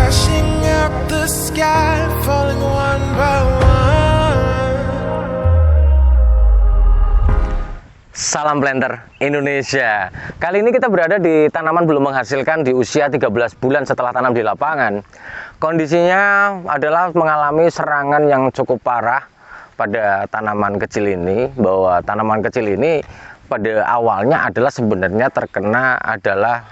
crashing out the sky, falling one by one. Salam planter Indonesia. Kali ini kita berada di tanaman belum menghasilkan di usia 13 bulan setelah tanam di lapangan. Kondisinya adalah mengalami serangan yang cukup parah pada tanaman kecil ini, bahwa tanaman kecil ini pada awalnya adalah sebenarnya terkena adalah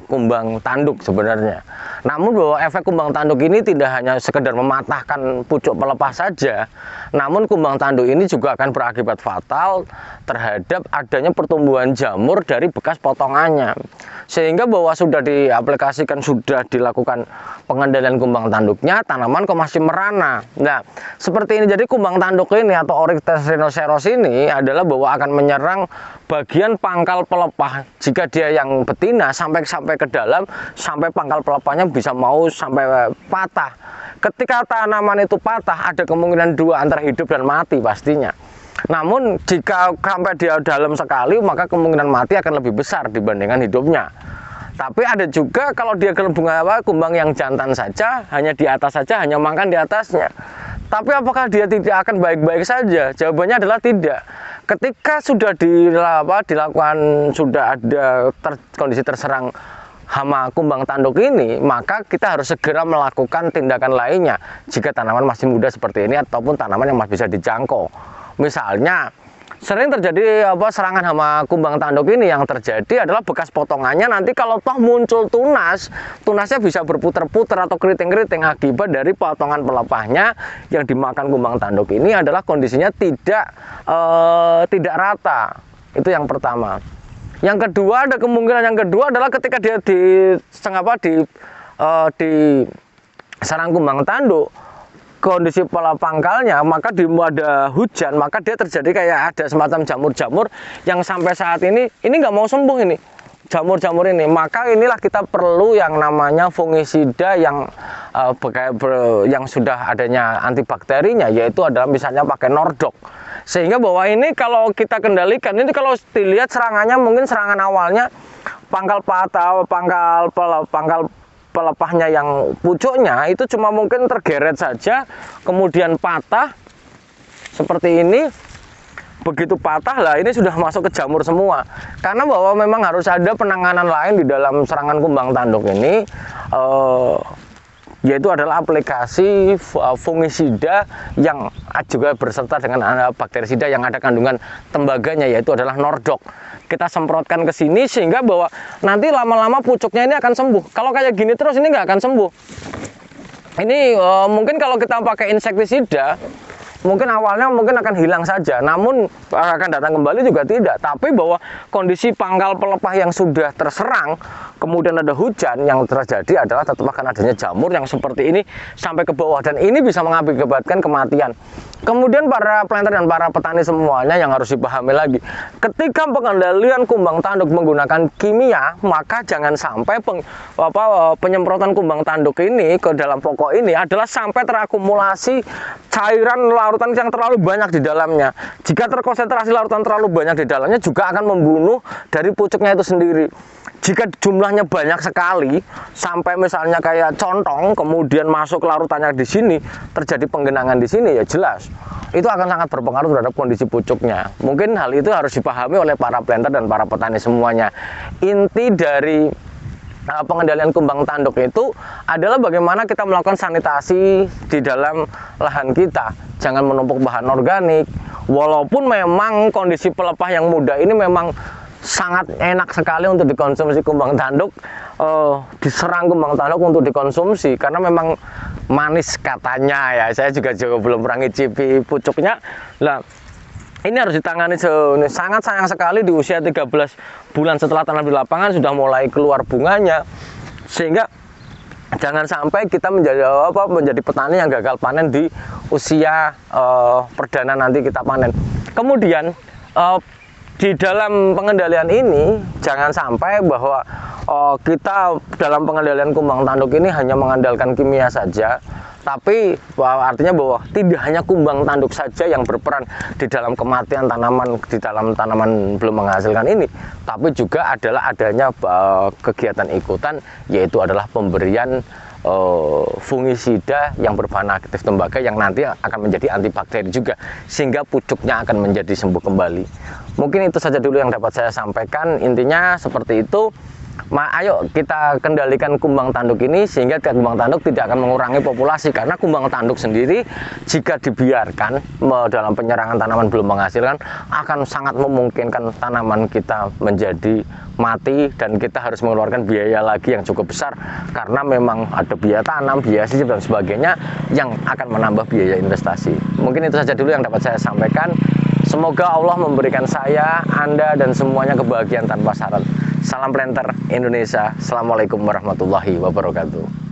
kumbang tanduk sebenarnya. Namun bahwa efek kumbang tanduk ini tidak hanya sekedar mematahkan pucuk pelepah saja, namun kumbang tanduk ini juga akan berakibat fatal terhadap adanya pertumbuhan jamur dari bekas potongannya. Sehingga bahwa sudah diaplikasikan, sudah dilakukan pengendalian kumbang tanduknya, tanaman kok masih merana. Nah, seperti ini. Jadi kumbang tanduk ini atau Oryctes rhinoceros ini adalah bahwa akan menyerang bagian pangkal pelepah. Jika dia yang betina sampai ke dalam, sampai pangkal pelepahnya bisa mau sampai patah. Ketika tanaman itu patah, ada kemungkinan dua, antara hidup dan mati pastinya. Namun jika sampai dia dalam sekali, maka kemungkinan mati akan lebih besar dibandingkan hidupnya. Tapi ada juga kalau dia kumbang yang jantan saja, hanya di atas saja, hanya makan di atasnya. Tapi apakah dia tidak akan baik-baik saja? Jawabannya adalah tidak. Ketika sudah dilakukan, sudah ada kondisi terserang hama kumbang tanduk ini, maka kita harus segera melakukan tindakan lainnya jika tanaman masih muda seperti ini ataupun tanaman yang masih bisa dijangkau. Misalnya sering terjadi serangan hama kumbang tanduk ini, yang terjadi adalah bekas potongannya nanti kalau toh muncul tunasnya bisa berputar-putar atau keriting-keriting akibat dari potongan pelepahnya yang dimakan kumbang tanduk ini adalah kondisinya tidak rata. Itu yang pertama. Yang kedua, ada kemungkinan yang kedua adalah ketika dia diserang kumbang tanduk, kondisi pola pangkalnya, maka ada hujan, maka dia terjadi kayak ada semacam jamur-jamur yang sampai saat ini nggak mau sembuh ini jamur-jamur ini. Maka inilah kita perlu yang namanya fungisida yang sudah adanya antibakterinya, yaitu adalah misalnya pakai Nordok. Sehingga bahwa ini kalau kita kendalikan, ini kalau dilihat serangannya, mungkin serangan awalnya pangkal patah, pangkal pelepahnya yang pucuknya itu cuma mungkin tergeret saja, kemudian patah seperti ini. Begitu patah lah, ini sudah masuk ke jamur semua. Karena bahwa memang harus ada penanganan lain di dalam serangan kumbang tanduk ini, yaitu adalah aplikasi fungisida yang juga berserta dengan bakterisida yang ada kandungan tembaganya, yaitu adalah Nordok. Kita semprotkan ke sini sehingga bahwa nanti lama-lama pucuknya ini akan sembuh. Kalau kayak gini terus ini nggak akan sembuh. Ini mungkin kalau kita pakai insektisida, mungkin awalnya akan hilang saja, namun akan datang kembali juga tidak. Tapi bahwa kondisi pangkal pelepah yang sudah terserang, kemudian ada hujan, yang terjadi adalah tetap akan adanya jamur yang seperti ini sampai ke bawah, dan ini bisa mengakibatkan kematian. Kemudian para planter dan para petani semuanya yang harus dipahami lagi, ketika pengendalian kumbang tanduk menggunakan kimia, maka jangan sampai penyemprotan kumbang tanduk ini ke dalam pokok ini adalah sampai terakumulasi cairan larutan yang terlalu banyak di dalamnya. Jika terkonsentrasi larutan terlalu banyak di dalamnya, juga akan membunuh dari pucuknya itu sendiri. Jika jumlahnya banyak sekali, sampai misalnya kayak contong, kemudian masuk larutannya di sini, terjadi penggenangan di sini, ya jelas itu akan sangat berpengaruh terhadap kondisi pucuknya. Mungkin hal itu harus dipahami oleh para planter dan para petani semuanya. Inti dari pengendalian kumbang tanduk itu adalah bagaimana kita melakukan sanitasi di dalam lahan kita. Jangan menumpuk bahan organik. Walaupun memang kondisi pelepah yang muda ini memang sangat enak sekali untuk dikonsumsi kumbang tanduk, diserang kumbang tanduk untuk dikonsumsi karena memang manis katanya ya. Saya juga belum pernah ngicipi pucuknya. Nah, ini harus ditangani sangat sayang sekali di usia 13 bulan setelah tanam di lapangan sudah mulai keluar bunganya, sehingga jangan sampai kita menjadi petani yang gagal panen di usia perdana nanti kita panen. Kemudian di dalam pengendalian ini jangan sampai bahwa kita dalam pengendalian kumbang tanduk ini hanya mengandalkan kimia saja, tapi artinya bahwa tidak hanya kumbang tanduk saja yang berperan di dalam kematian tanaman, di dalam tanaman belum menghasilkan ini, tapi juga adalah adanya kegiatan ikutan, yaitu adalah pemberian fungisida yang berbahan aktif tembaga yang nanti akan menjadi antibakteri juga, sehingga pucuknya akan menjadi sembuh kembali. Mungkin itu saja dulu yang dapat saya sampaikan. Intinya seperti itu. Ayo kita kendalikan kumbang tanduk ini sehingga kumbang tanduk tidak akan mengurangi populasi, karena kumbang tanduk sendiri jika dibiarkan dalam penyerangan tanaman belum menghasilkan akan sangat memungkinkan tanaman kita menjadi mati dan kita harus mengeluarkan biaya lagi yang cukup besar, karena memang ada biaya tanam, biaya sisir dan sebagainya yang akan menambah biaya investasi. Mungkin itu saja dulu yang dapat saya sampaikan. Semoga Allah memberikan saya, Anda, dan semuanya kebahagiaan tanpa syarat. Salam planter Indonesia. Assalamualaikum warahmatullahi wabarakatuh.